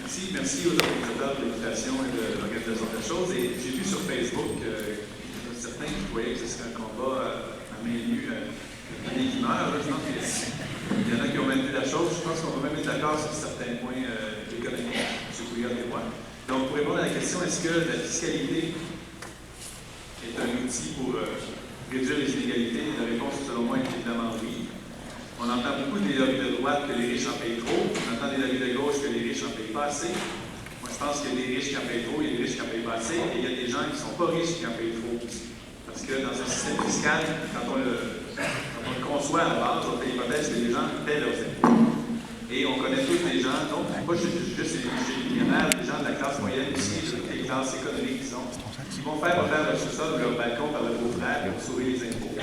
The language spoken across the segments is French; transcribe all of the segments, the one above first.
Merci aux organisateurs de l'invitation et de l'organisation de la chose. Et j'ai vu sur Facebook certains qui voyaient que ce serait un combat à main nue, à des humeurs. Je pense qu'il y en a qui ont même vu la chose. Je pense qu'on va même être d'accord sur certains points économiques, M. Pouliot et moi. Donc, pour répondre à la question, est-ce que la fiscalité est un outil pour réduire les inégalités? La réponse, selon moi, est évidemment oui. On entend beaucoup des lobbies de droite que les riches en payent trop. On entend des lobbies de gauche que les riches n'en payent pas assez. Moi, je pense qu'il y a des riches qui en payent trop, il y a des riches qui en payent pas assez, et il y a des gens qui ne sont pas riches qui en payent trop. Parce que dans un système fiscal, quand on le conçoit à la base, on fait l'hypothèse que les gens paient leurs impôts. Et on connaît tous des gens, donc pas juste les millionnaires, les gens de la classe moyenne aussi, les classes économiques qui vont faire leur sous-sol ou leur balcon par le beau-frère pour sauver les impôts.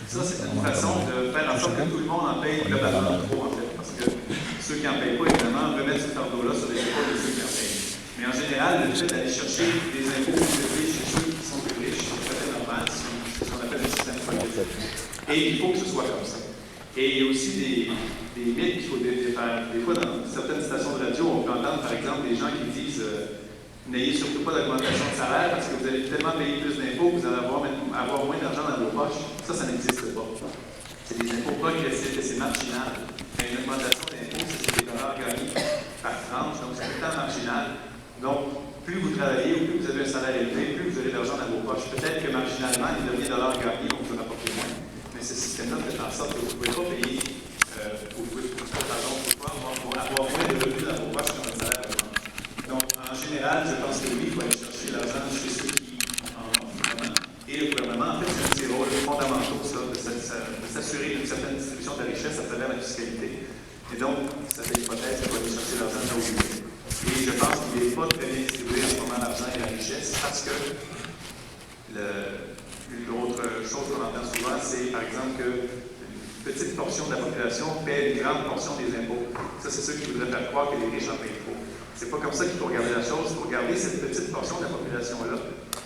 Ça, c'est une façon de faire en sorte que tout le monde en paye globalement trop, en fait, parce que ceux qui n'en payent pas, évidemment, remettent ce fardeau-là sur les épaules de ceux qui en payent. Mais en général, le fait d'aller chercher des impôts plus élevés chez ceux qui sont plus riches, c'est tout à fait normal, c'est ce qu'on appelle le système progressif. Et il faut que ce soit comme ça. Et il y a aussi des mythes qu'il faut défaire. Des fois, dans certaines stations de radio, on peut entendre, par exemple, des gens qui disent n'ayez surtout pas d'augmentation de salaire parce que vous allez tellement payer plus d'impôts que vous allez avoir moins d'argent dans vos poches. Ça n'existe pas. C'est des impôts progressifs et c'est marginal. Mais une augmentation d'impôts, c'est des dollars gagnés par tranche, donc c'est tout le temps marginal. Donc, plus vous travaillez ou plus vous avez un salaire élevé, plus vous avez d'argent dans vos poches. Peut-être que marginalement, les derniers dollars gagnés vont vous rapporter moins. Mais ce système-là fait en sorte que vous ne pouvez pas payer, vous pouvez avoir moins de revenus dans vos poches comme un salaire. Donc, en général, je pense que oui, il faut aller chercher l'argent chez ceux qui en ont vraiment. Et le gouvernement, en fait, c'est un de ses rôles fondamentaux, ça, de s'assurer d'une certaine distribution de la richesse à travers la fiscalité. Et donc, ça fait l'hypothèse qu'il faut aller chercher l'argent là où il est. Et je pense qu'il n'est pas très bien distribué en ce moment l'argent et la richesse parce que l'autre chose qu'on entend souvent, c'est par exemple que une petite portion de la population paie une grande portion des impôts. Ça, c'est ceux qui voudraient faire croire que les riches en payent trop. C'est pas comme ça qu'il faut regarder la chose. Il faut regarder cette petite portion de la population-là.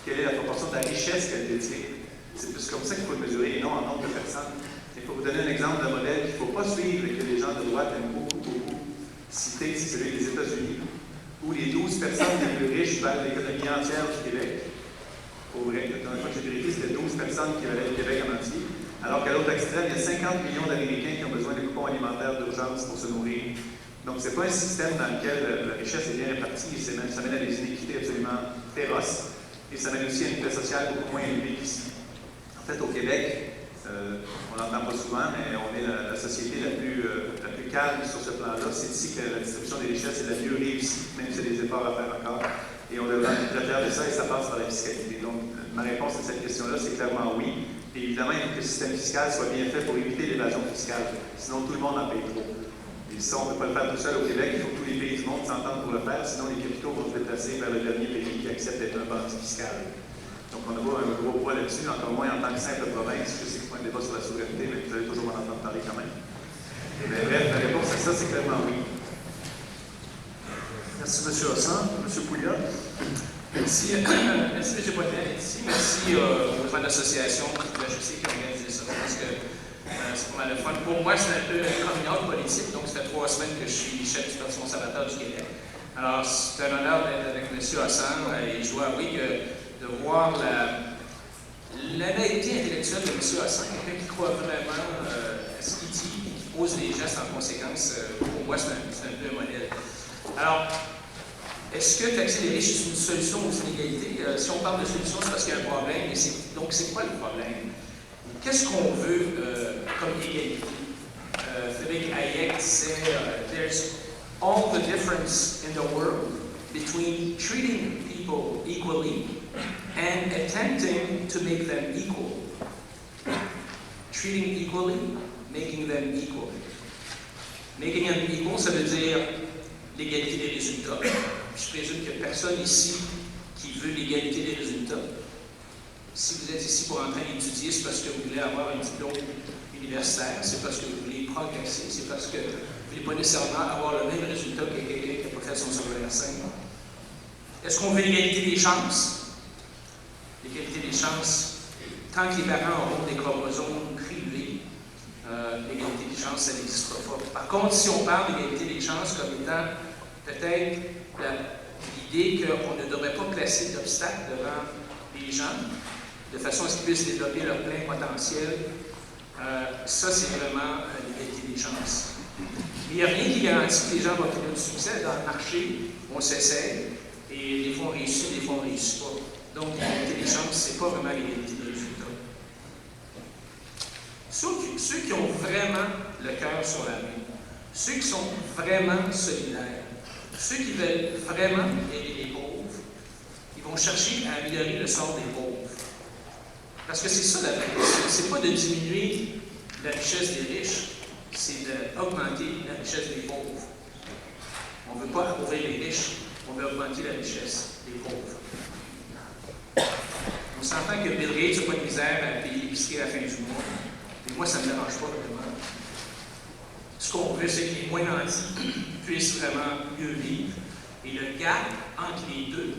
Quelle est la proportion de la richesse qu'elle détient? C'est plus comme ça qu'il faut le mesurer et non en nombre de personnes. Et pour vous donner un exemple de modèle qu'il ne faut pas suivre et que les gens de droite aiment beaucoup citer, c'est celui des États-Unis, où les 12 personnes les plus riches valent l'économie entière du Québec. Au vrai, la dernière fois que j'ai vérifié, c'était 12 personnes qui valaient le Québec en entier. Alors qu'à l'autre extrême, il y a 50 millions d'Américains qui ont besoin de coupons alimentaires d'urgence pour se nourrir. Donc, ce n'est pas un système dans lequel la richesse est bien répartie, ça mène à des inéquités absolument féroces, et ça mène aussi à une classe sociale beaucoup moins élevée qu'ici. En fait, au Québec, on n'entend pas souvent, mais on est la société la plus calme sur ce plan-là. C'est ici que la distribution des richesses est la mieux réussie, même s'il y a des efforts à faire encore. Et on devrait être très fiers de ça, et ça passe par la fiscalité. Donc, ma réponse à cette question-là, c'est clairement oui. Et évidemment, il faut que le système fiscal soit bien fait pour éviter l'évasion fiscale. Sinon, tout le monde en paye trop. Et ça, on ne peut pas le faire tout seul au Québec, il faut que tous les pays du monde s'entendent pour le faire, sinon les capitaux vont se déplacer vers le dernier pays qui accepte d'être un bandit fiscal. Donc on a un gros poids là-dessus, encore moins en tant que simple province. Je sais que c'est pas un débat sur la souveraineté, mais vous allez toujours en entendre parler quand même. Et bien, bref, la réponse à ça, c'est clairement oui. Merci M. Hassan. M. Pouliot. Merci M. Poitin. Merci aux gens de l'association de la justice qui ont organisé ça, parce que c'est pas mal de fun. Pour moi, c'est un peu un coming out politique, donc ça fait 3 semaines que je suis chef du Parti conservateur du Québec. Alors, c'est un honneur d'être avec M. Hassan, et je dois avouer que de voir la naïveté intellectuelle de M. Hassan, quelqu'un qui croit vraiment à ce qu'il dit et qui pose les gestes en conséquence, pour moi, c'est un peu un modèle. Alors, est-ce que taxer les riches, c'est une solution aux inégalités? Si on parle de solution, c'est parce qu'il y a un problème. Donc, c'est quoi le problème? Qu'est-ce qu'on veut comme égalité? Frédéric Hayek disait there's all the difference in the world between treating people equally and attempting to make them equal. Treating equally, making them equal. Making them equal, ça veut dire l'égalité des résultats. Je présume qu'il n'y a personne ici qui veut l'égalité des résultats. Si vous êtes ici pour entrer à étudier, c'est parce que vous voulez avoir un diplôme universitaire, c'est parce que vous voulez progresser, c'est parce que vous ne voulez pas nécessairement avoir le même résultat que quelqu'un qui a pas fait son secondaire 5. Est-ce qu'on veut l'égalité des chances? L'égalité des chances, tant que les parents auront des chromosomes privés, l'égalité des chances, ça n'existera pas. Par contre, si on parle d'égalité des chances comme étant peut-être l'idée qu'on ne devrait pas placer d'obstacles devant les gens, de façon à ce qu'ils puissent développer leur plein potentiel. Ça, c'est vraiment l'intelligence. Mais il n'y a rien qui garantit que les gens vont trouver du succès dans le marché. On s'essaye, et des fois on réussit, des fois on ne réussit pas. Donc, l'intelligence, ce n'est pas vraiment l'égalité des résultats. Ceux qui ont vraiment le cœur sur la main, ceux qui sont vraiment solidaires, ceux qui veulent vraiment aider les pauvres, ils vont chercher à améliorer le sort des pauvres. Parce que c'est ça la vraie question. C'est pas de diminuer la richesse des riches, c'est d'augmenter la richesse des pauvres. On ne veut pas appauvrir les riches, on veut augmenter la richesse des pauvres. On s'entend que Bill Gates n'a pas de misère à payer l'épicerie à la fin du mois. Et moi, ça ne me dérange pas vraiment. Ce qu'on veut, c'est que les moins nantis puissent vraiment mieux vivre. Et le gap entre les deux,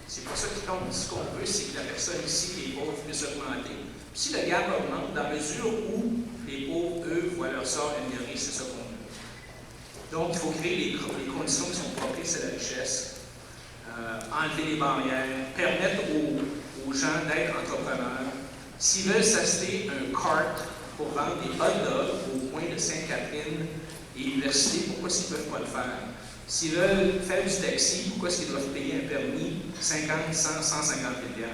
c'est pas ça qui compte. Ce qu'on veut, c'est que la personne ici, les pauvres, puissent augmenter. Puis si le gap augmente, dans la mesure où les pauvres, eux, voient leur sort améliorer, c'est ça qu'on veut. Donc, il faut créer les conditions qui sont propices à la richesse, enlever les barrières, permettre aux gens d'être entrepreneurs. S'ils veulent s'acheter un cart pour vendre des hot dogs au coin de Sainte-Catherine et l'université, pourquoi ils ne peuvent pas le faire? S'ils veulent faire du taxi, pourquoi est-ce qu'ils doivent payer un permis 50, 100, 150 000 $?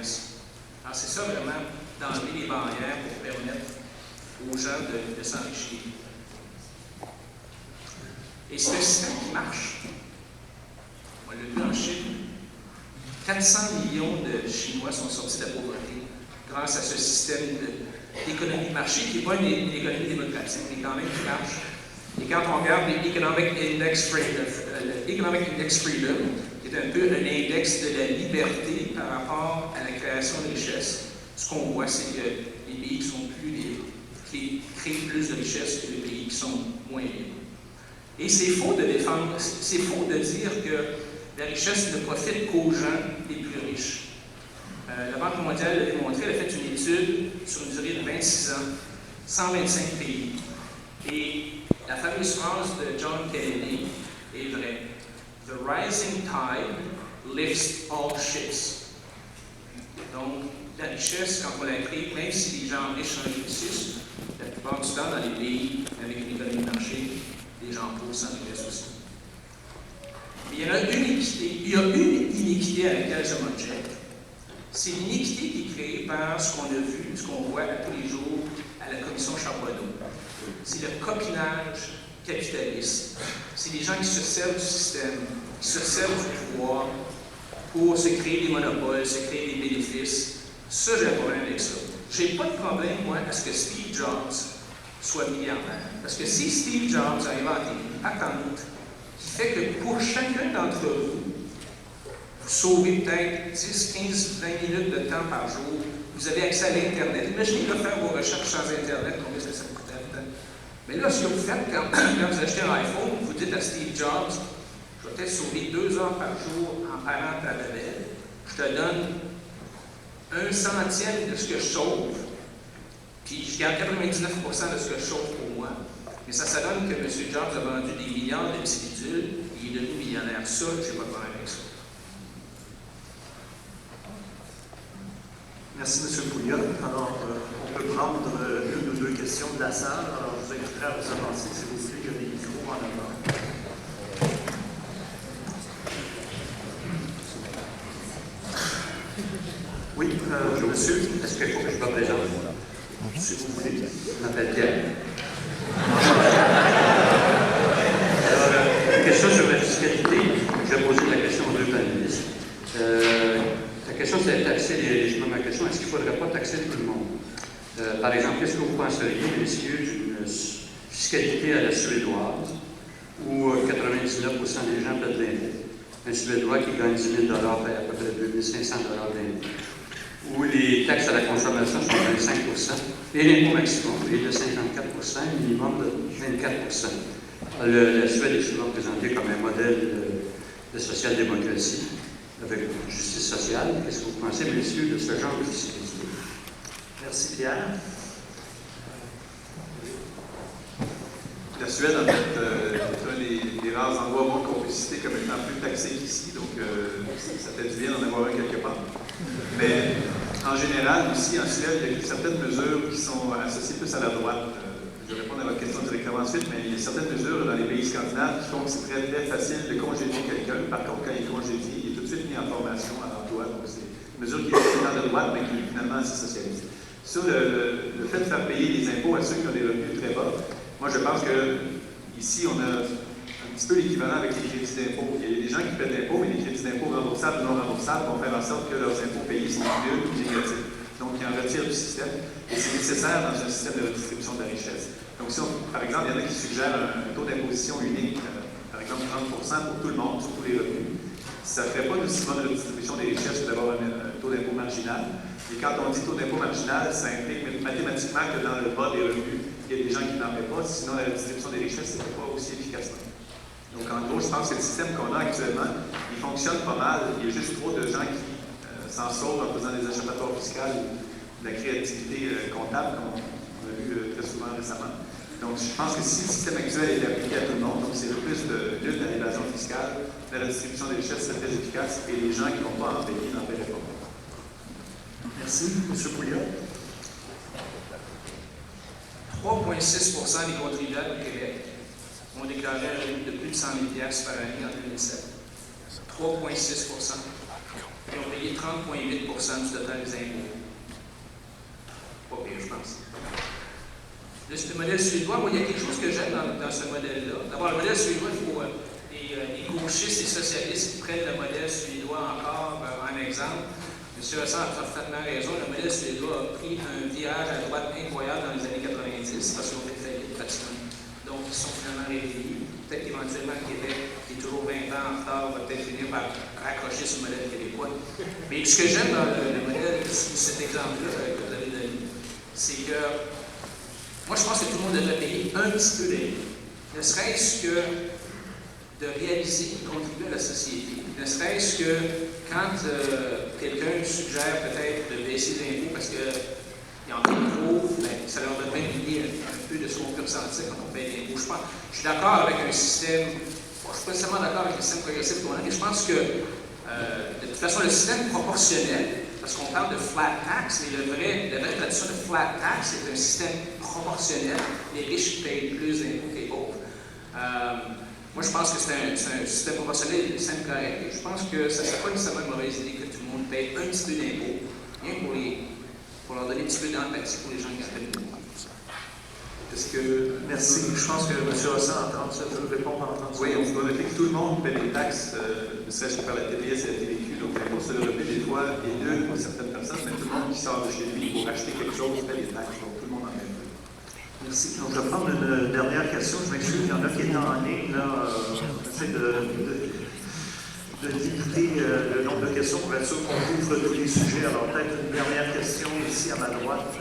Alors, c'est ça vraiment, d'enlever les barrières pour permettre aux gens de s'enrichir. Et c'est un système qui marche. On l'a vu en Chine. 400 millions de Chinois sont sortis de la pauvreté grâce à ce système d'économie de marché qui n'est pas une économie démocratique, mais quand même qui marche. Et quand on regarde l'Economic Index Freedom, qui est un peu un index de la liberté par rapport à la création de richesse, ce qu'on voit, c'est que les pays qui créent plus de richesse que les pays qui sont moins libres. Et c'est faux de défendre, c'est faux de dire que la richesse ne profite qu'aux gens les plus riches. La Banque mondiale l'a démontré, elle a fait une étude sur une durée de 26 ans, 125 pays. Et la fameuse phrase de John Kennedy est vraie. The rising tide lifts all ships. Donc, la richesse, quand on la crée, même si les gens riches s'enrichissent, la plupart du temps, dans les pays avec une économie de marché, les gens pauvres s'enrichissent aussi. Mais il y a une inéquité à laquelle je m'objecte. C'est l'iniquité qui est créée par ce qu'on a vu, ce qu'on voit à tous les jours à la commission Charbonneau. C'est le copinage capitaliste. C'est les gens qui se servent du système, qui se servent du pouvoir pour se créer des monopoles, se créer des bénéfices. Ça, j'ai un problème avec ça. Je n'ai pas de problème, moi, à ce que Steve Jobs soit milliardaire. Parce que si Steve Jobs a inventé une patente qui fait que pour chacun d'entre vous, vous sauvez peut-être 10, 15, 20 minutes de temps par jour, vous avez accès à l'Internet. Imaginez de faire vos recherches sans Internet, combien ça coûterait de temps. Mais là, ce que vous faites quand vous achetez un iPhone, vous dites à Steve Jobs, je vais peut-être sauver 2 heures par jour en parlant ta babelle. Je te donne 1 centième de ce que je sauve, puis je garde 99% de ce que je sauve pour moi. Mais ça donne que M. Jobs a vendu des milliards de petits bidules et il est devenu millionnaire. Ça, je n'ai pas de problème avec ça. Merci, M. Pouliot. Alors, on peut prendre une ou deux questions de la salle. Alors, je vous inviterai à vous avancer, s'il vous plaît, il y a des micros en avant. Oui, monsieur, est-ce qu'il faut que je me présente? Si vous voulez. Je m'appelle Pierre. Alors, question sur la fiscalité. Je vais poser la question aux deux panélistes. La question, c'est de taxer les... Ma question, est-ce qu'il ne faudrait pas taxer tout le monde? Par exemple, qu'est-ce que vous penseriez, messieurs, d'une fiscalité à la suédoise, où 99% des gens paient de l'impôt? Un Suédois qui gagne 10 000 paye à peu près 2 500 d'impôt. Où les taxes à la consommation sont de 25%, et l'impôt maximum est de 54%, minimum de 24%. La Suède est souvent présentée comme un modèle de social-démocratie, avec justice sociale. Qu'est-ce que vous pensez, messieurs, de ce genre de fiscalité? Merci, Pierre. La Suède, en fait, a les rares endroits au monde qu'on peut citer comme étant plus taxés qu'ici, donc ça fait du bien d'en avoir un quelque part. Mais en général, aussi en Suède, il y a certaines mesures qui sont associées plus à la droite. Je vais répondre à votre question directement ensuite, mais il y a certaines mesures dans les pays scandinaves qui font que c'est très, très facile de congédier quelqu'un. Par contre, quand il est congédié, il est tout de suite mis en formation à l'emploi. Donc, c'est une mesure qui est dans de droite, mais qui est finalement assez socialiste. Sur le fait de faire payer des impôts à ceux qui ont des revenus très bas, moi, je pense que ici, on a un petit peu l'équivalent avec les crédits d'impôt. Il y a des gens qui paient de l'impôt, mais les crédits d'impôt remboursables ou non remboursables vont faire en sorte que leurs impôts payés sont nuls ou négatifs. Donc, ils en retirent du système. Et c'est nécessaire dans un système de redistribution de la richesse. Donc, si par exemple, il y en a qui suggèrent un taux d'imposition unique, par exemple 30% pour tout le monde, sur tous les revenus, ça ne ferait pas une aussi bonne redistribution des richesses que d'avoir un taux d'impôt marginal. Et quand on dit taux d'impôt marginal, ça implique mathématiquement que dans le bas des revenus, il y a des gens qui n'en paient pas, sinon la redistribution des richesses ne se fait pas aussi efficacement. Donc, en gros, je pense que le système qu'on a actuellement, il fonctionne pas mal. Il y a juste trop de gens qui s'en sauvent en faisant des échappatoires fiscales ou de la créativité comptable, comme on a vu très souvent récemment. Donc, je pense que si le système actuel est appliqué à tout le monde, donc c'est le plus de lutte à l'évasion fiscale, la redistribution des richesses serait très efficace et les gens qui n'ont pas à en payer n'en paieraient pas. Merci. M. Pouliot. 3,6% des contribuables au Québec ont déclaré un revenu de plus de 100 000 $ par année en 2007. 3,6%. Ils ont payé 30,8% du total des impôts. Pas pire, je pense. Le modèle suédois, moi, il y a quelque chose que j'aime dans ce modèle-là. D'abord, le modèle suédois, il faut les gauchistes et socialistes qui prennent le modèle suédois encore en exemple. M. Hassan a parfaitement raison. Le modèle suédois a pris un virage à droite incroyable dans les années 90 parce qu'ils ont fait faillite pratiquement. Donc, ils sont finalement réveillés. Peut-être qu'éventuellement, le Québec, qui est toujours 20 ans en retard, va peut-être finir par raccrocher sur le modèle québécois. Mais ce que j'aime dans le modèle, cet exemple-là que vous avez donné, c'est que moi, je pense que tout le monde devrait payer un petit peu d'impôts. Ne serait-ce que de réaliser qu'il contribue à la société. Ne serait-ce que quand quelqu'un suggère peut-être de baisser les impôts parce qu'il en paye trop, ben, ça leur devrait payer un peu de ce qu'on peut ressentir quand on paye des impôts. Je suis d'accord avec un système, bon, je ne suis pas nécessairement d'accord avec le système progressif qu'on a, mais je pense que de toute façon, le système proportionnel, parce qu'on parle de flat tax, mais la vraie tradition de flat tax, c'est un système proportionnel. Les riches payent plus d'impôts que les pauvres. Moi, je pense que c'est un système proportionnel, c'est simple, correct. Et je pense que ça ne serait pas nécessairement une mauvaise idée que tout le monde paye un petit peu d'impôts, rien pour leur donner un petit peu d'empathie pour les gens qui en payent beaucoup. Merci. Je pense que M. Hassan entend ça. Je veux répondre en entendant. Oui, on doit noter que tout le monde paie des taxes, ne serait-ce que par la TPS et la TVQ. Donc, l'impôt sur le revenu, des fois, est nul pour certaines personnes, mais tout le monde qui sort de chez lui pour acheter quelque chose paie des taxes. Donc, tout le monde en paie. Merci. Donc, je vais prendre une dernière question. Je m'excuse, il y en a qui étaient en ligne. J'essaie de limiter le nombre de questions pour être sûr qu'on couvre tous les sujets. Alors, peut-être une dernière question ici à ma droite.